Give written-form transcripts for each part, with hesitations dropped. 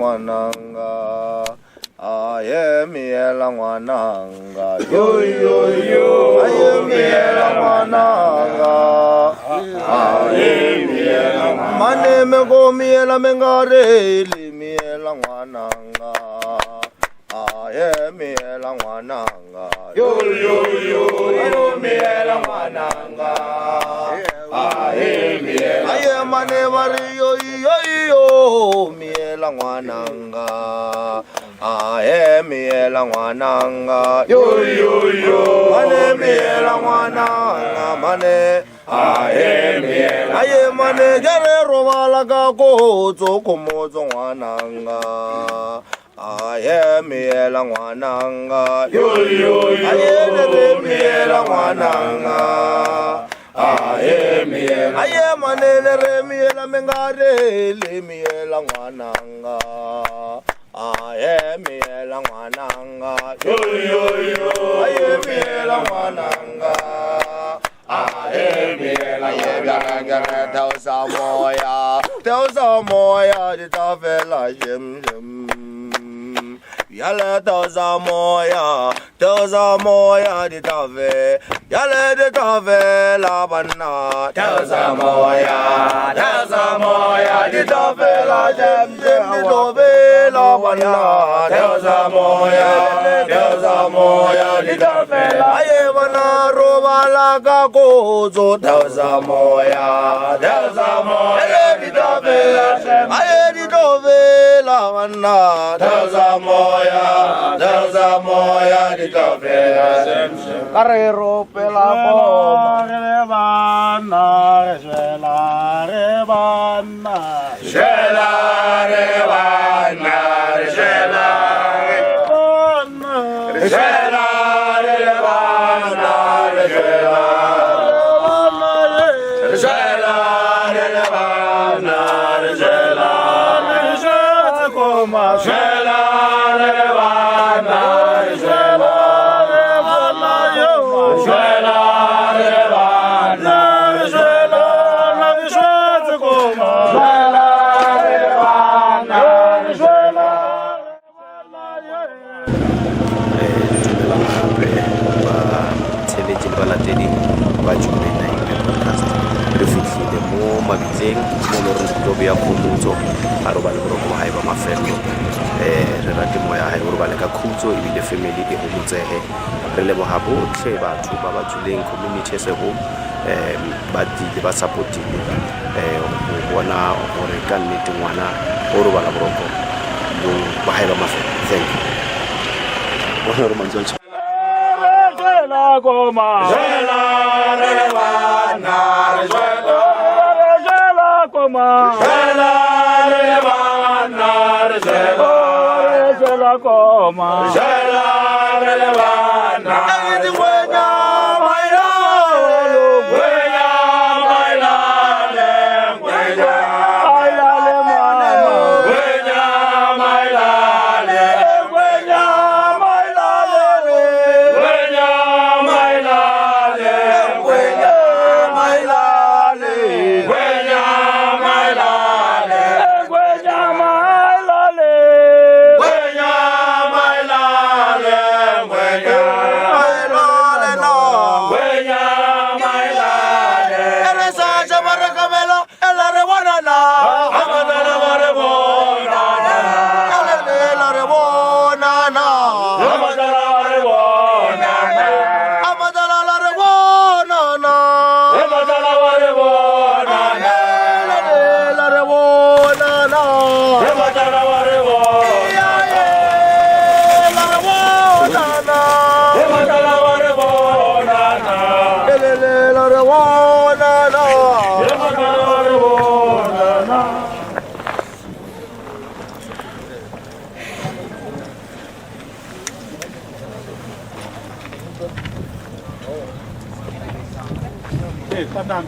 ngwananga aye miela ngwananga yo yo yo aye miela ngwananga aye miela mane me go miela mengare li miela ngwananga aye miela ngwananga yo yo yo aye miela ngwananga aye miela aye mane bari yo yo yo miela ngwananga aye miela ngwananga yo yo yo mane miela ngwananga mane aye miela aye mane gere robala ka ko tso komo tso ngwananga aye miela ngwananga yo yo yo aye re miela ngwananga aye miela aye mane re miela mengare le miela ngwananga aye miela ngwananga yo yo yo aye miela ngwananga aye miela aye bjanga tausa moya di ta fela jem jem yale tausa moya di ta ve yale di ta ve la banna tausa moya di ta ve la jem jem di ta ve la banna tausa moya di ta ve la aye bana roba la ka ko zo tausa moya di ta ve la aye di ta ve la banna tausa moya di ta ve la carrero pela boma rebana ya khumutso a ro ba le go go haiba mafelo re rate moya ha go ba le ka khutso e bile family e go motsehe re le bo habo tle batho ba ba tsuleng community se go ba di ba supporting go bona gore ka nnete ngwana o ro ba la boroko go ba haiba mafelo thank you bona re mantswe la goma jela re bana jela Koma, jela re bana, jela koma, jela re bana. Edi buena baila, buena baila, buena baila le mama, buena baila le, buena baila le, buena baila le, buena baila le, buena.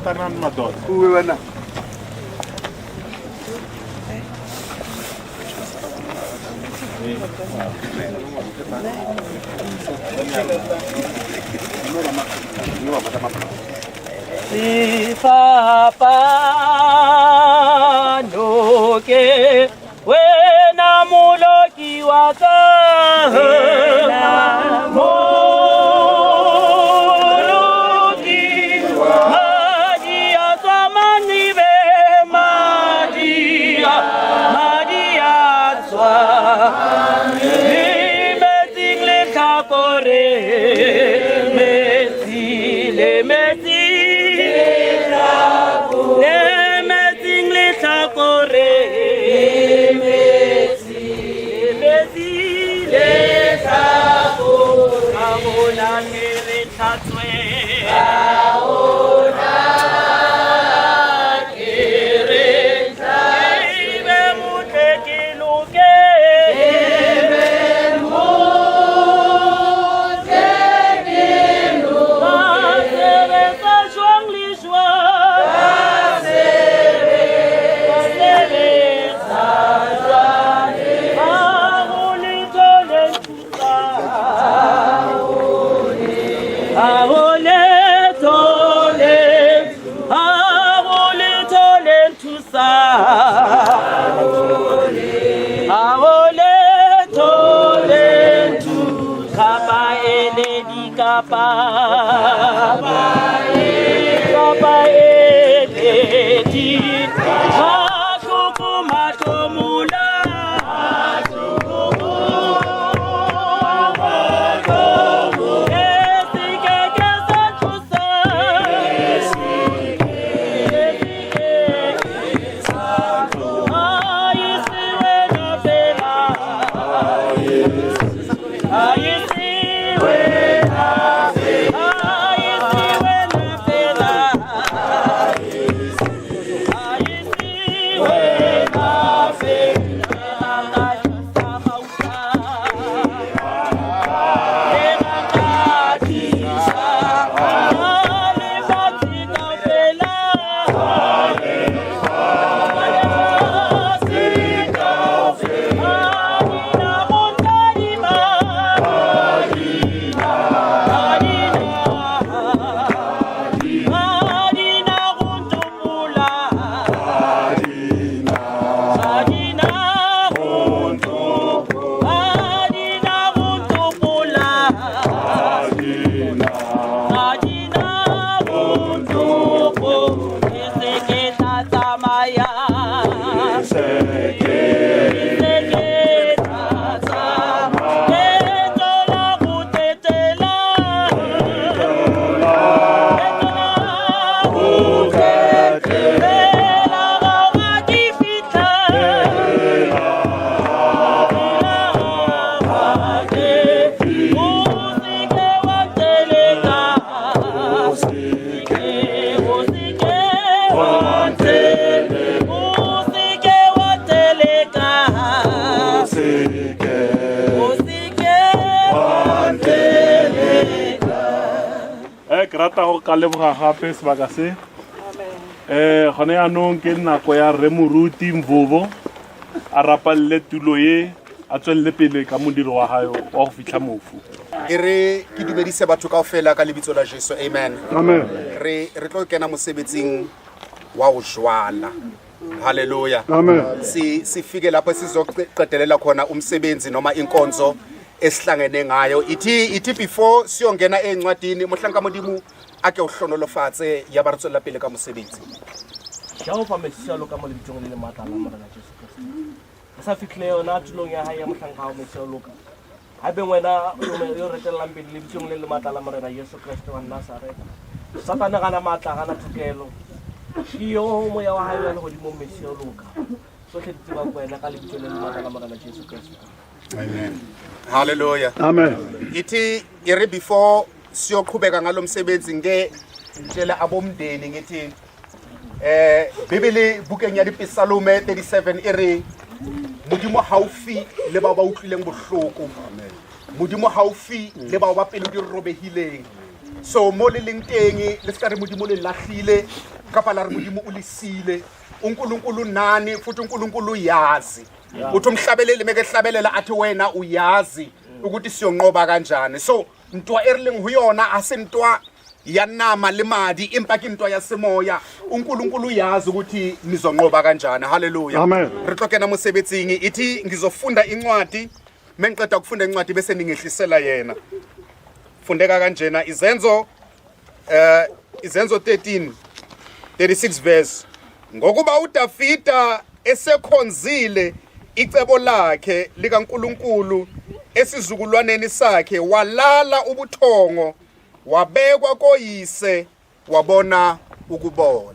Tanan madot. Uwe wana. Sifapanoke wena Ka leboga gape sebaka se gone yaanong ke nako ya Rre Moruti Mvovo a rapalle tulo ye a tswelle pele ka modiro wa gae wa go fitlha mofu e re ke dumedise batho kaofela ka lebitso la Jesu amen amen re tlo kena mosebetsing wa go jwala haleluya amen sifike lapho sizoqedelela khona umsebenzi noma inkonzo esihlangene ngayo ithi before siyongena encwadini mohlanka modimo ake uhlonolofatse ya ba re tswela pele ka mosebetsi Jehova meselo ka mo lebitsong le le matla la morena Jesu Kristo sa fitlhe yona tulong ya hae ya mohlanka o meselo ka ha be wena yo retelang pele le lebitsong le le matla la morena Jesu Kristo wa Nazareth satana gana matla gana thukelo iyo mo ya wa hae le godimo meselo ka so tle ditsiba go wena ka lebitsong le le matla la morena Jesu Kristo amen haleluya amen ithi ire before siyoqhubeka ngalomsebenzi ngentshela abomndeni ngithi Bibele bukeng ya Dipesalume 37 ere modimo haufi le ba utlwileng bohloko modimo haufi le ba pelo di robehileng so mo le leng teng le ska re modimo le lahlile kapa la re modimo o lesile uNkulunkulu nani futhi uNkulunkulu yazi uthi umhlabelele meke hlabelela athi wena uyazi ukuthi siyonqoba kanjani so ntwa erling huyona asintwa yanama lemadi empa ke ntwa ya semoya uNkulunkulu yazi ukuthi nizonqoba kanjani haleluya amen re tlokena mosebetsing ithi ngizofunda incwadi mengiqeda ukufunda incwadi bese ningehlisela yena. Fundeka kanjena Izenzo 13:36 verse. Ngokuba uDavida esekhonzile icebo lakhe likaNkulunkulu esizukulwaneni sakhe, walala ubuthongo, wabekwa koyise, wabona ukubola.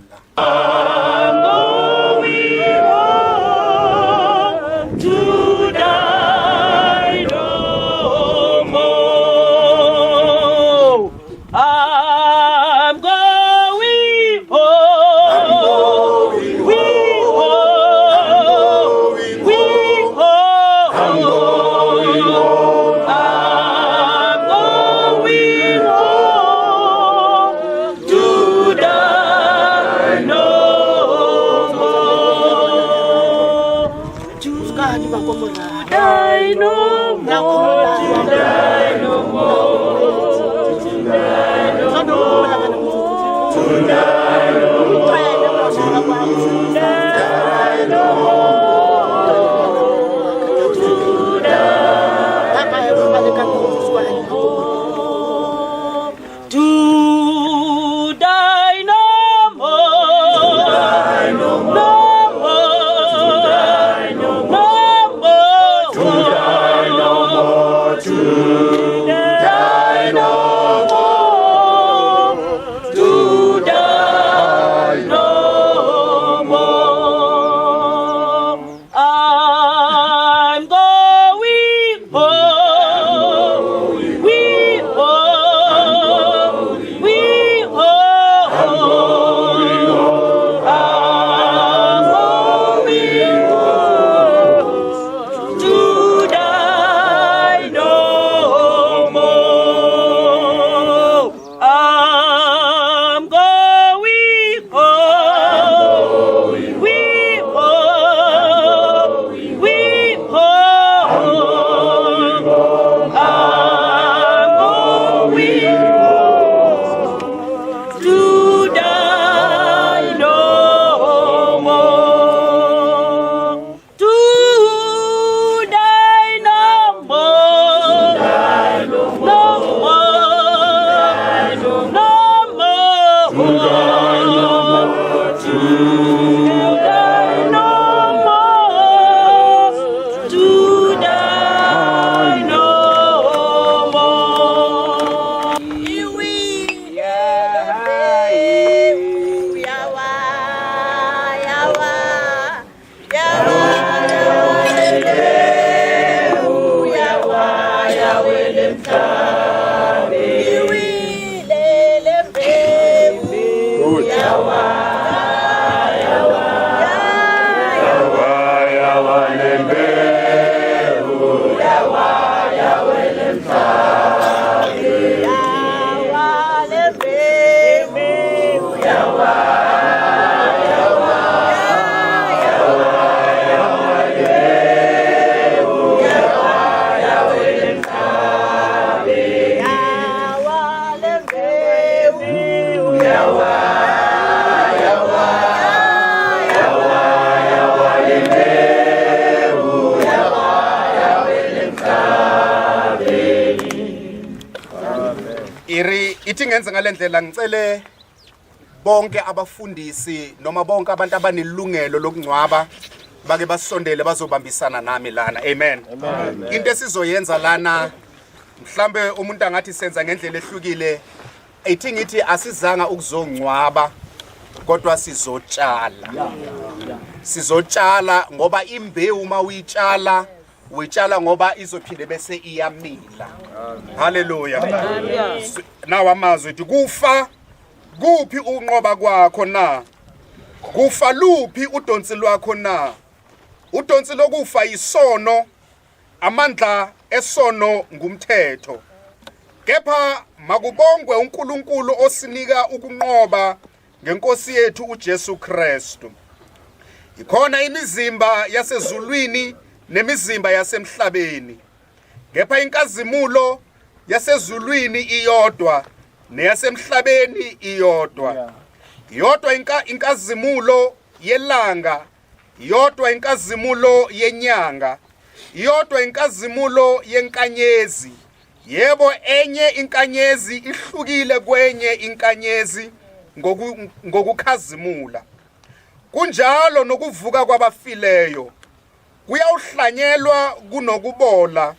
Ithi ngenze ngalendlela ngicele bonke abafundisi noma bonke abantu abanelungelo lokungcwaba bake basondele bazobambisana nami lana. Amen. Into esizoyenza lana mhlambe umuntu angathi senza ngendlela ehlukile. Ithi ngithi asizanga ukuzongcwaba kodwa sizotshala. Sizotshala ngoba imbewu uma uyitshala uyitshala ngoba izophinde bese iyamila. Hallelujah. Nawo amazwi ethi kufa kuphi unqoba kwakho na? Kufa luphi udonsi lwakho na? Udonsi lokufa isono, amandla esono ngumthetho. Kepha makubongwe uNkulunkulu osinika ukunqoba ngenkosi yethu uJesu Kristu. Ikhona imizimba yasezulwini nemizimba yasemhlabeni. Kepha inkazimulo yasezulwini iyodwa neyasemhlabeni iyodwa. Iyodwa inkazimulo yelanga, iyodwa inkazimulo yenyanga, yodwa inkazimulo yenkanyezi. Yebo, enye inkanyezi ihlukile kwenye inkanyezi ngokukhazimula. Kunjalo nokuvuka kwabafileyo. Kuyawuhlanyelwa kunokubola,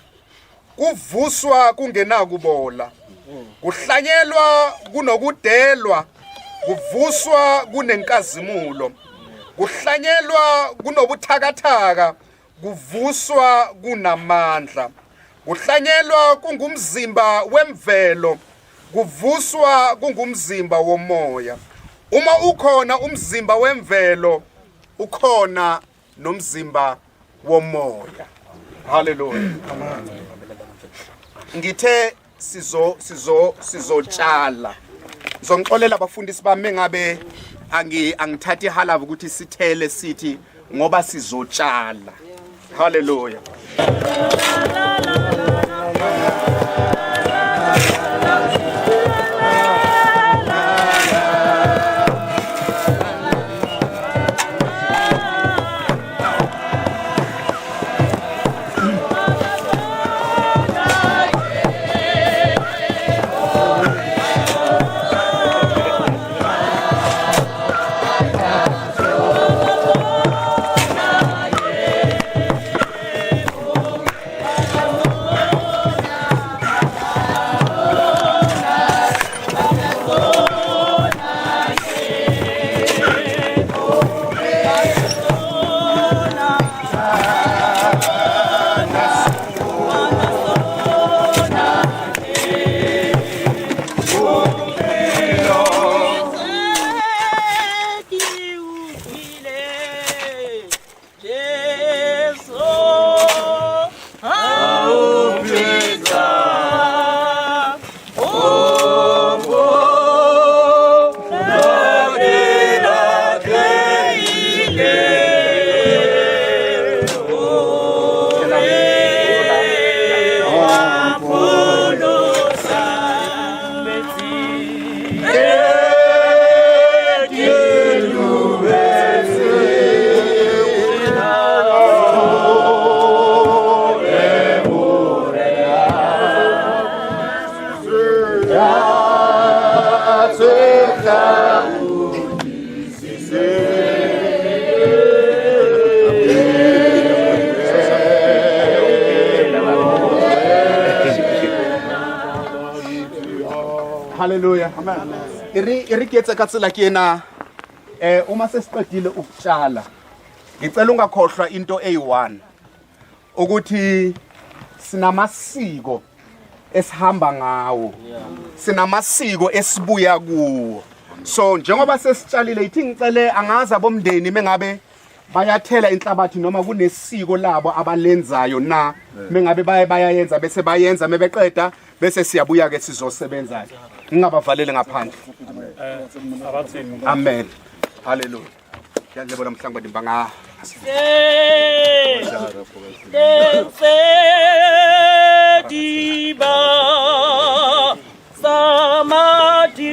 kuvuswa kungenakubola. Kuhlanyelwa kunokudelwa, kuvuswa kunenkazimulo. Kuhlanyelwa kunobuthakathaka, kuvuswa kunamandla. Kuhlanyelwa kungumzimba wemvelo, kuvuswa kungumzimba womoya. Uma ukhona umzimba wemvelo, ukhona nomzimba womoya. Hallelujah. Ngithe sizotshala. Ngizongixolela abafundisi bami mengabe angithathi ihalavu ukuthi sithele sithi ngoba sizotshala. Hallelujah. Hallelujah. Amen. Iri ketsa ka tsela ke ena uma sesiqedile ukutshala. Ngicela ungakhohlwa into eyi1 ukuthi sinamasiko esihamba ngawo. Sinamasiko esibuya kuwo. So njengoba sesitshalile ithi ngicele angaza bomndeni mengabe bayathela inhlabathi noma kunesiko labo abalenzayo na mengabe bayayenza bese bayenza mebeqeda bese siyabuya ke sizosebenza ngingabavalele ngaphandle. Amen. Hallelujah. Ngiyabona mhlanga banga diba samadi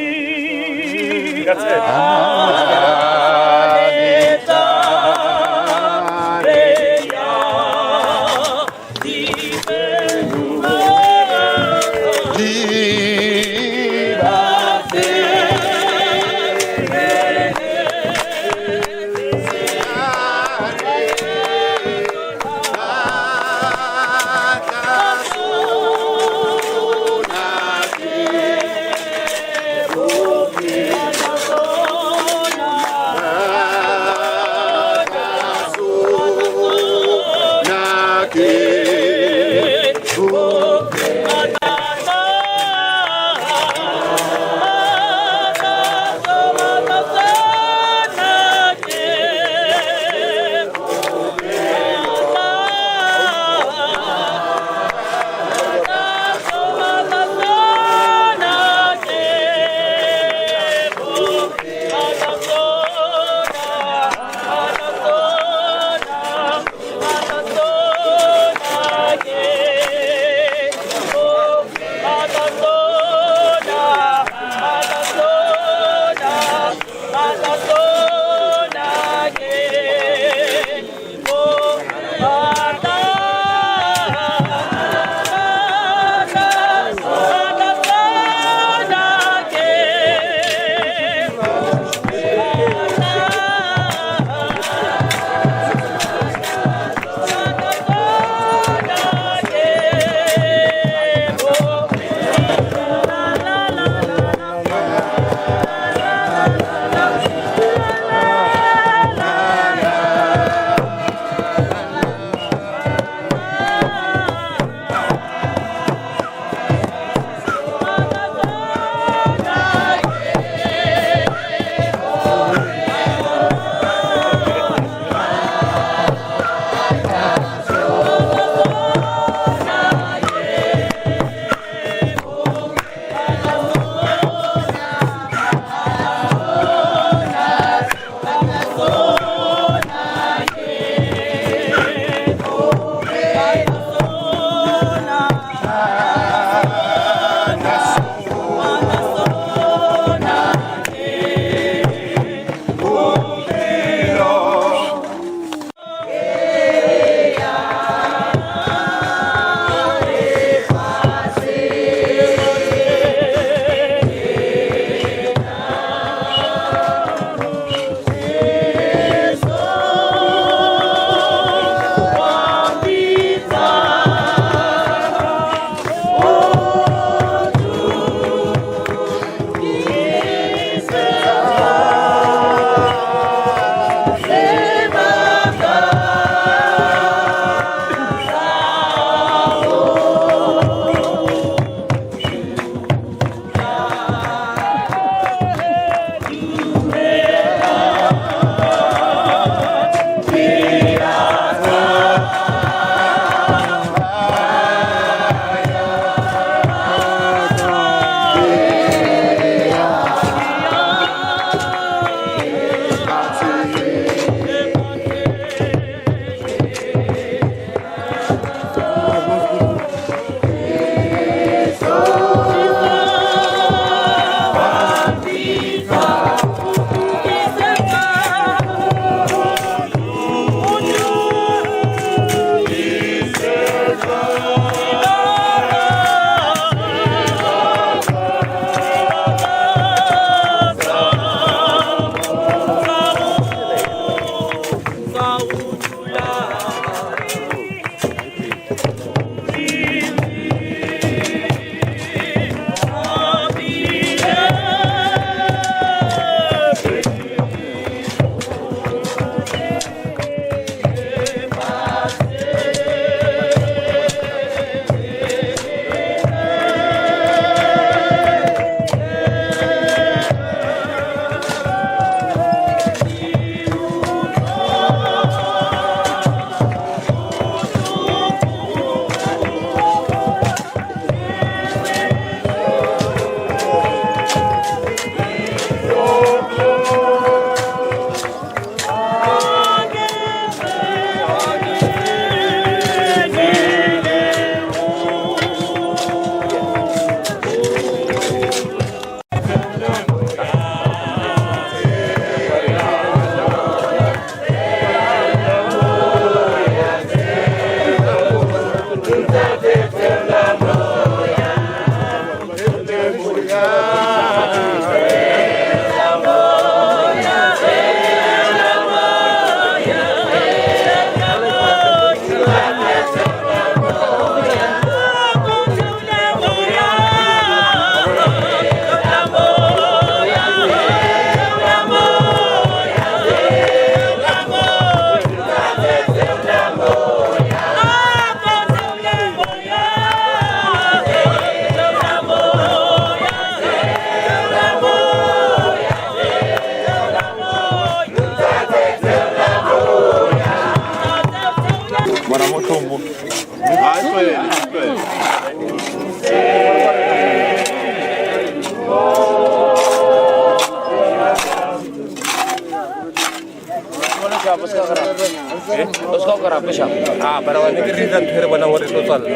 उसको करा पेशा हाँ बराबर नहीं reason फिर बना वो रिश्तो चल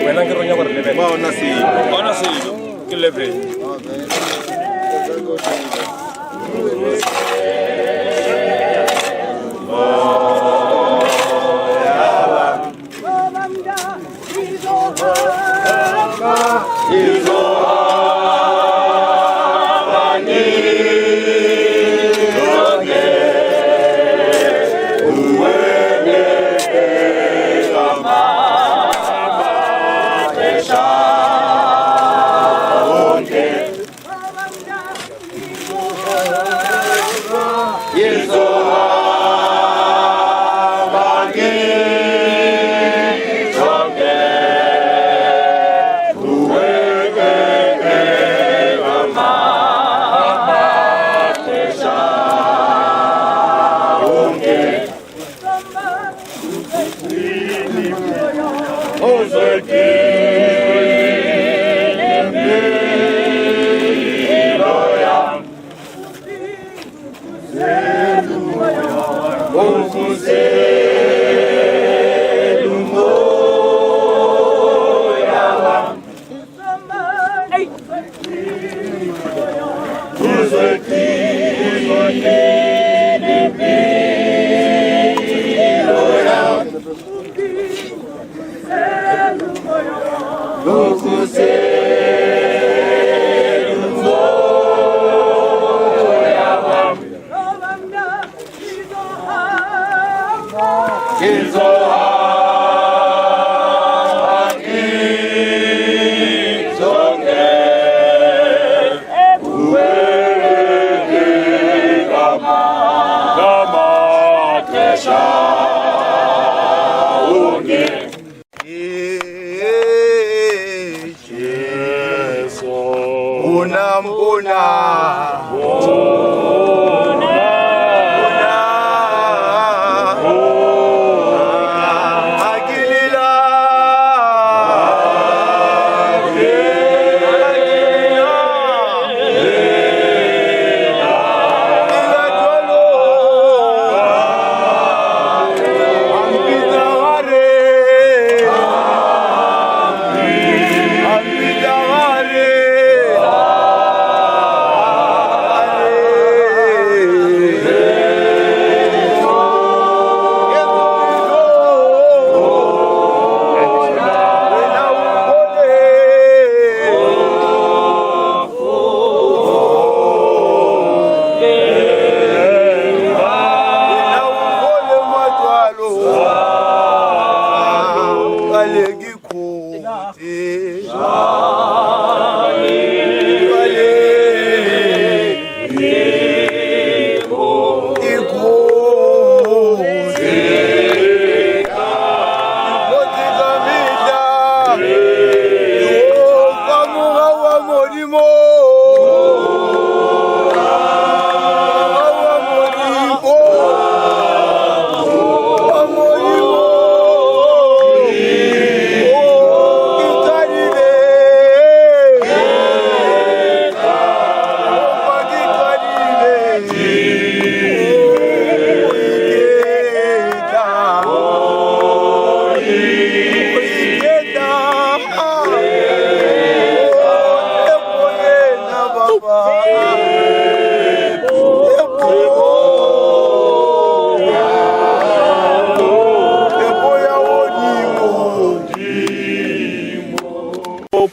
मैंने करो यहाँ कर ले बावना सी किले पे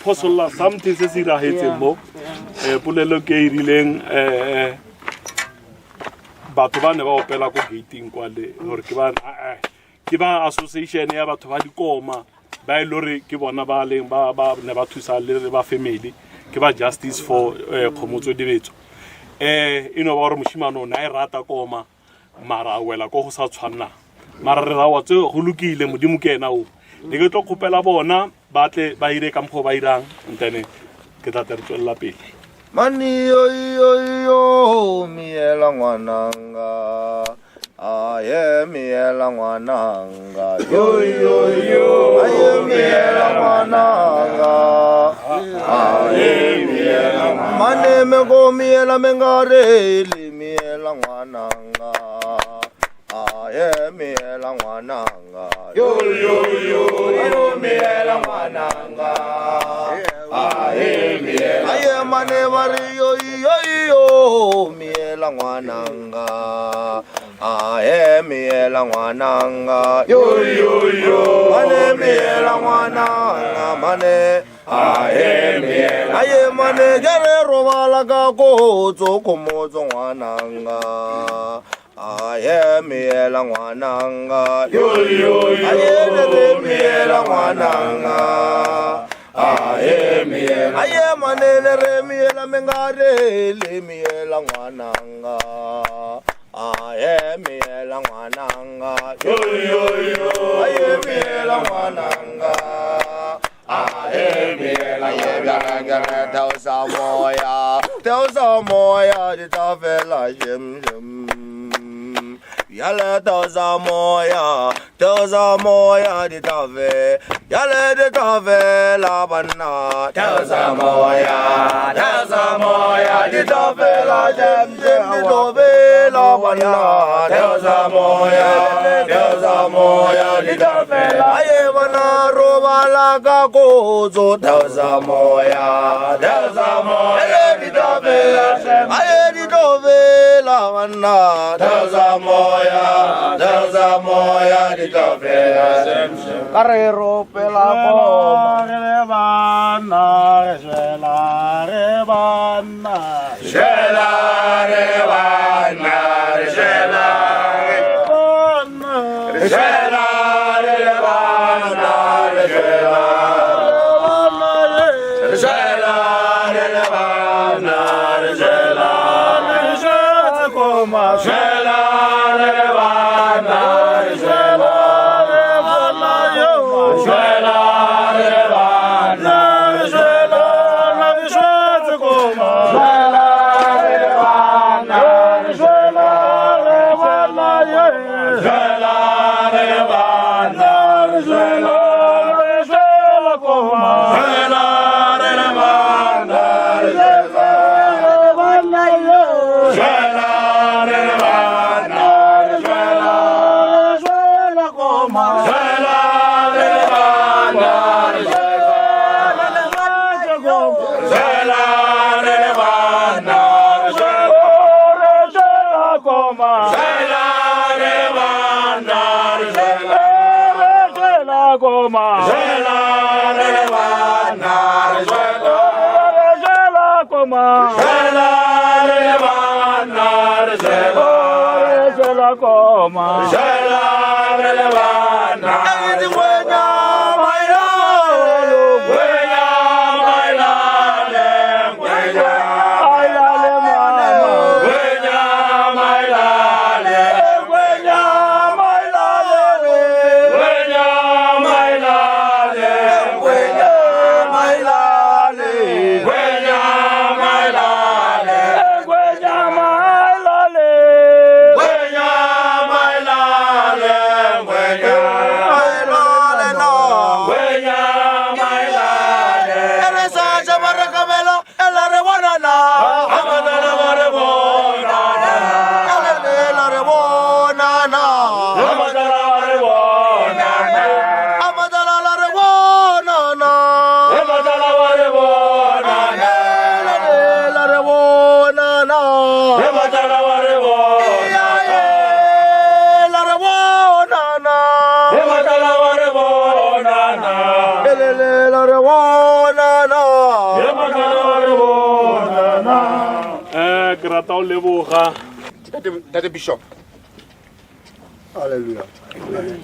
phosolla something se se iragetseng mo polelo ke e rileng batho ba ne ba opela ko gating kwale gore ke ba association ya batho ba dikoma ba ilore ke bona ba leng ba ne ba thusa le ba family ke ba justice for khomotso dibetso ino ba re moshimano na e rata koma mara wela go sa tshwana mara re rawa tse go lokile modimo ke ena o le ke tlo khopela bona batle ba ire ka mkho ba irang ntene ke tla re tswela pele mani yo miela ngwananga aye miela ngwananga yo aye miela ngwananga aye miela mane me go miela mengare le miela ngwananga aye miela ngwananga yo miela ngwananga aye miela aye mane mari yo miela ngwananga aye miela ngwananga yo mane miela ngwananga mane aye miela aye mane gere robala ka go tso khomotso ngwananga aye miela ngwananga yo aye le miela ngwananga aye miela aye manele re miela mengare le miela ngwananga aye miela ngwananga yo aye miela ngwananga aye miela yebya tausa moya di tafela jem yale tausa moya di tave yale de tave la banna tausa moya di tave la jem di tave la banna tausa moya di tave la aye bana roba la ka ko zo tausa moya Delta moya di tofela aye di tofela banna Delta moya di tofela karero pela boma re bana shela re bana shela ke rata o leboga Tate Bishop. Hallelujah.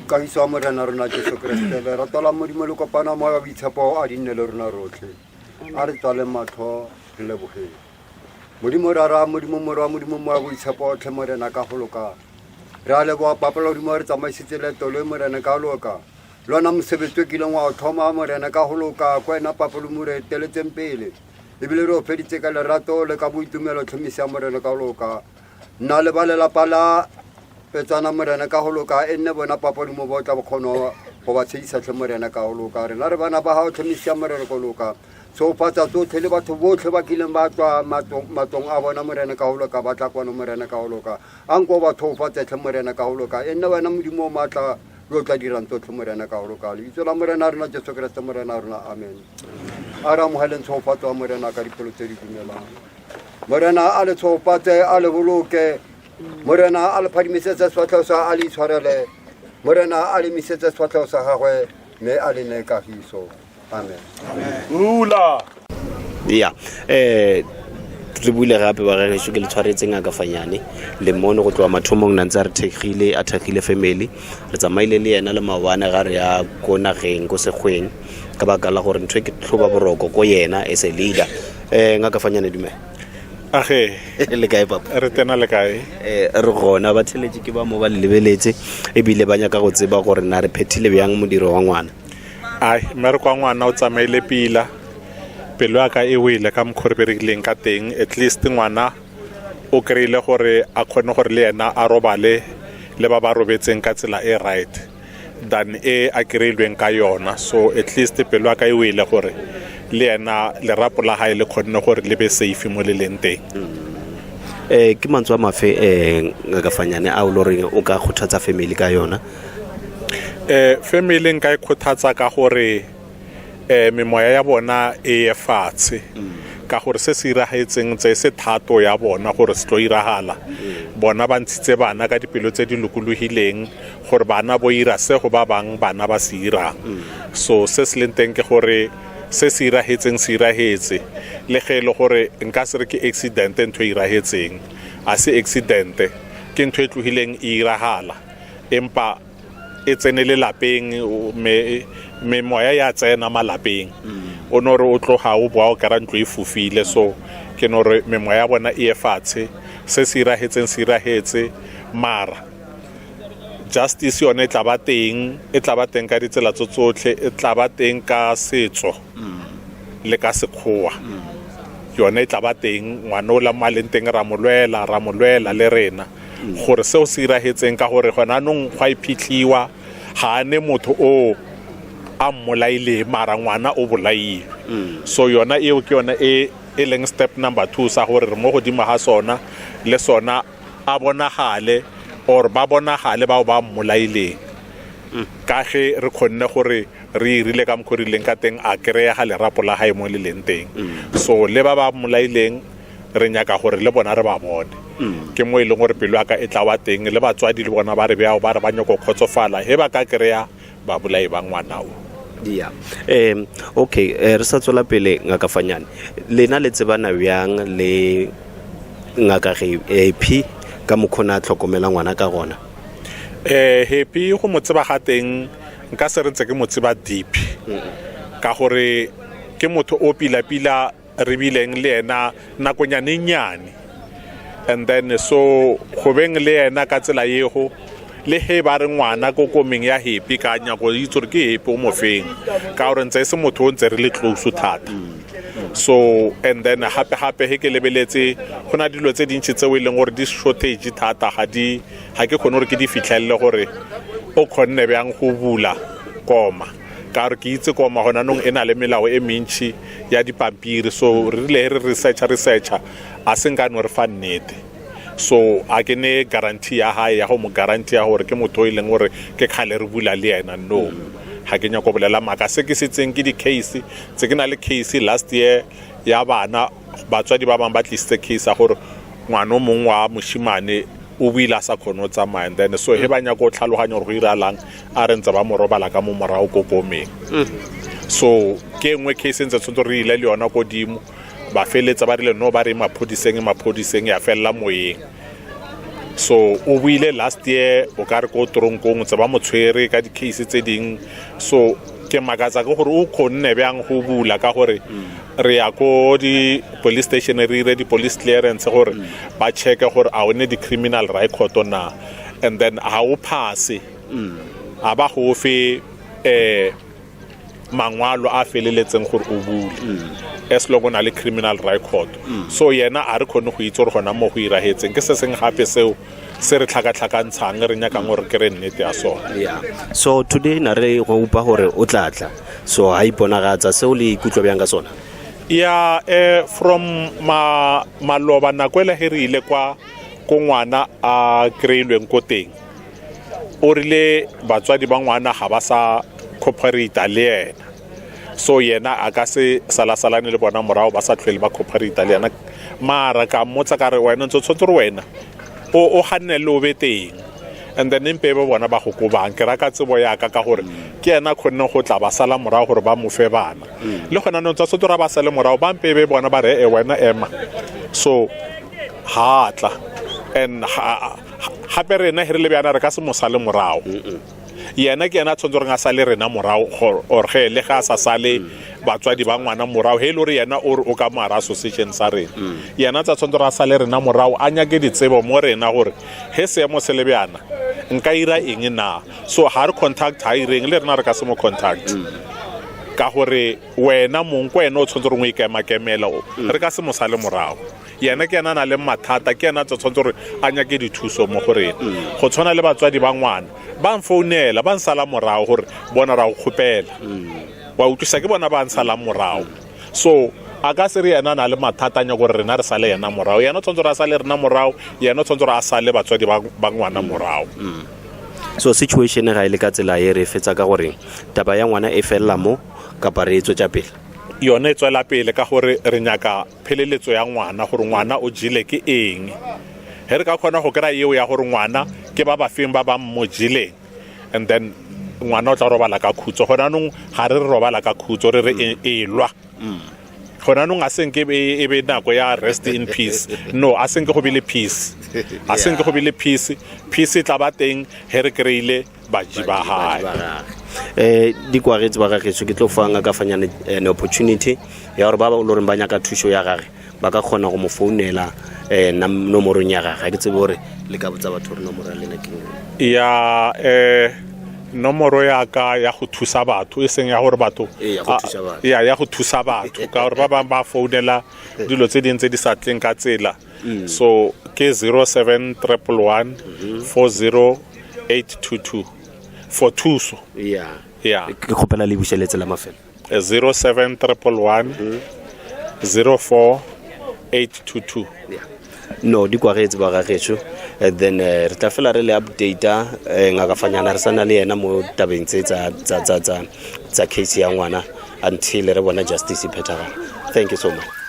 Kaisa morena rona Jesu Kriste le ratola modimo le kopana mo ya boitshepo a dinne le rona rotlhe. A re tswale matho re leboge. Modimo rara modimo morwa modimo mo ya boitshepo tle morena ka go loka. Re a leboga papalo modimo re tsamaisitse leeto le morena ka loka. Lona mosebetsi o kileng wa o thoma morena ka go loka kwa ena papalo mo re teletseng pele. Ebile re o feditse ka lerato le ka boitumelo tlhomisa morena ka loka. Nna le ba lelapa la petsana morena ka go loka e nne bona papadi mo ba tla bokgono go ba tshedisa tlhe morena ka go loka rena re bana ba ga o tlhomisa morena ka loka so patsa tsotlhe le batho botlhe ba kileng ba tswa matong a bona morena ka go loka ba tla kwana morena ka go loka a nko batho o fatse tlhe morena ka go loka e nne wena modimo o maatla yo tla dirang tsotlhe morena ka go loka lebitso la morena rena Jesu Kriste morena rena amen a re amogeleng tshofatso wa morena ka dipelo tse di dumelang morena a le tshofatse a le boloke morena a le phadimisetse swatlhao sa a le itshwarele morena a le misetse swatlhao sa gagwe mme a le ne kagiso amen rula ya re buile gape ba gagešo ke le tshwaretseng a ka fanyane le mone go tloa mathomong nantse a re thekgile family re tsamaile le yena le maobane ga re ya ko nageng ko segweng ka baka la gore ntho e ke tlhoba boroko ko yena as a leader nga ka fanyane dumela age le kae papa re tena le kae re gona ba theletše ke ba mo ba lebeletse ebile ba nyaka go tseba gore na re phethile bjang modiro wa ngwana ai mmereko wa ngwana o tsamaile pila pelo ya ka e wele ka mokgwa re berekileng ka teng at least ngwana o kry-ile gore a kgone gore le yena a robale le ba ba robetseng ka tsela e right than e a kry-ilweng ka yona so at least pelo ya ka e wele gore le yena lerapo la gae le kgonne gore le be safe mo le leng teng ke mantswe a mafe ka fanyane a o le gore o ka kgothatsa family ka yona family nka e kgothatsa ka gore memoya ya bona e ye fatshe ka gore se se iragetseng tse se thato ya bona gore se tlo iragala bona ba ntshitse bana ka dipelo tse di lokologileng gore bana bo ira se go ba bang bana ba se irang so se se leng teng ke gore se se iragetseng se iragetse le ge le gore nka se re ke accident ntho e iragetseng a se accident ke ntho e tlogileng e iragala empa e tsenele lapeng memoya ya tsena malapeng o no re o tloga o boa o kara ntlo e fufile so ke no re memoya ya bona e fatshe se se iragetse mara justice yone e tla ba teng ka ditsela tsotlhe e tla ba teng ka setso le ka sekgowa yone e tla ba teng ngwana o la maleng teng ra molwela le rena gore seo se iragetseng ka gore gona nong gwa iphitlhiwa ga ane motho o a mmolaile mara ngwana o bolaile so yona eo ke yona e leng step number 2 sa gore re mo godimo ga sona le sona a bonagale or ba bonagale bao ba mmolaileng ka ge re kgonne gore re irile ka mokgorileng ka teng a kry-a ga lerapo la gae mo le leng teng so le ba ba mmolaileng re nyaka gore le bona re ba bone ke mo e leng gore pelo ya ka e tla wa teng le batswadi le bona ba re beao ba re ba nyako kgotsofala he ba ka kry-a ba bolai ba ngwana o dia okay re sa tswela pele ngaka Fanyane lena le tsebana bjang le ngaka Happy ka mokhona tlhokomela ngwana ka gona Happy go mo tseba ga teng nka se re ntse ke mo tseba deep ka gore ke motho o pila re bileng le ena nakonyane nyane and then so go beng le ena ka tsela yego le he ba re ngwana ko komeng ya Happy ka nya go itse re ke Happy o mo feng ka gore ntse se motho o ntse re le close thata so and then hape he ke lebeletse gona dilo tse dintsi tse o ileng gore di shortage thata ga ke khone gore ke di fitlhelele gore o khonne bjang go bula koma ka re ke itse koma gona nong ena le melao e mentši ya dipampiri so re le re researcha a senka no re fa nnete so a ke ne guarantee ya hae ya go mo guarantee ya gore ke motho o ileng gore ke khale re bula le yena no ha ke nya go bolela maka se ke setseng ke di case tse ke na le case last year ya bana batswadi ba bang ba tlise case ya gore ngwana mongwe wa moshimane o buila sa khono tsamaya and then so he ba nya go tlhaloganya gore go iralang a re ntse ba mo robala ka mo morao kokomeng so ke engwe case ntse tsontse re ile le yona go dimo ba feletsa ba rile no ba re maphodiseng ya fella moyeng so o buile last year o ka re ko tronkong tse ba mo tshwere ka di case tse ding so ke makatsa go gore o khonne bjang go bula ka gore re ya ko di police station re re di police clearance gore ba checke gore a one di criminal record na and then ha o pass aba go fe mangwalo a feleletseng gore o bule es logo na le criminal record so yena a re khone go itse gore gona mo go iragetseng ke se seng gape seo se re tlhaka-tlhakantshang re nyaka gore ke re nnete ya sona so today na re go upa gore o tlatla so ha iponagatsa seo le ikutlwa bjang ka sona from maloba nakwela he re ile kwa ko ngwana a kreilweng ko teng o rile batswadi ba ngwana ga ba sa cooperate le yena so yena a ka se salasalane le bona morao ba sa tlhwele ba cooperate le yena mara ka mmotsa ka re wena ntse tshotse re wena o ganne lo be teng and then mpe ba bona ba go kobang ke raka tsebo ya ka gore ke yena khonne go tla ba sala morao gore ba mo fe bana le gona no tsa sotora ba sala morao ba mpe be bona ba re wena ema so hatla and hape rena hirile bjana re ka se mosale morao yena ke yena tshwanetse re nga sale rena morao or ge le ga sa sale batswadi ba ngwana morao he le re yena o ka mara association sa rena yena tsa tshwanetse re sale rena morao a nyake ditsebo mo rena gore he se mo sele bjana nka ira eng na so ha re contact ha ireng le rena re ka se mo contact ka gore wena mong wena o tshwanetse re mo ikemakemela re ka se mo sale morao yena ke yena na le mathata ke yena tshwanetse re a nyake dithuso mo gore go tshwana le batswadi ba ngwana ba mfounela ba nsala morao gore bona ra go khopela wa utlwisa ke bona ba nsala morao so a ka se re yena na le mathata nya gore rena re sale yena morao yena tshwanetse re sale rena morao yena tshwanetse re a sale batswadi ba ngwana morao so situation ga ile ka tsela e re fetsa ka gore taba ya ngwana e fella mo kapa re tswe tsa pele yone e tswela pele ka gore re nyaka pheleletso ya ngwana gore ngwana o jile ke eng he re ka kgona go kry eo ya gore ngwana ke ba feng ba ba mo jileng and then ngwana o tla robala ka khutso gona nong ga re robala ka khutso re re elwa gona nong a senke e be nako ya rest in peace no a senke go be le peace a senke go be le peace e tla ba teng he re kreile baji ba hae di kwagetsi ba gagetso ke tlo fanga ka fanyane an opportunity ya gore ba ba lo re ba nyaka thuso ya gage ba ka kgona go mo founela nomorong ya gage ke tsebe gore le ka botsa batho re nomoro ya lena ke ya nomoro ya ka ya go thusa batho e seng ya gore batho ya go thusa batho ka gore ba ba ba founela dilo tse dintse di sa tleng ka tsela so ke 07111 40822 for thuso ke kgopela le buseletse la mafelo 07111 04822 no di kwagetsi ba gagetso then re tla fela re le updata ngaka fanyana re sana le yena mo tabeng tse tsa case ya ngwana until re bona justice e phethagala. Thank you so much.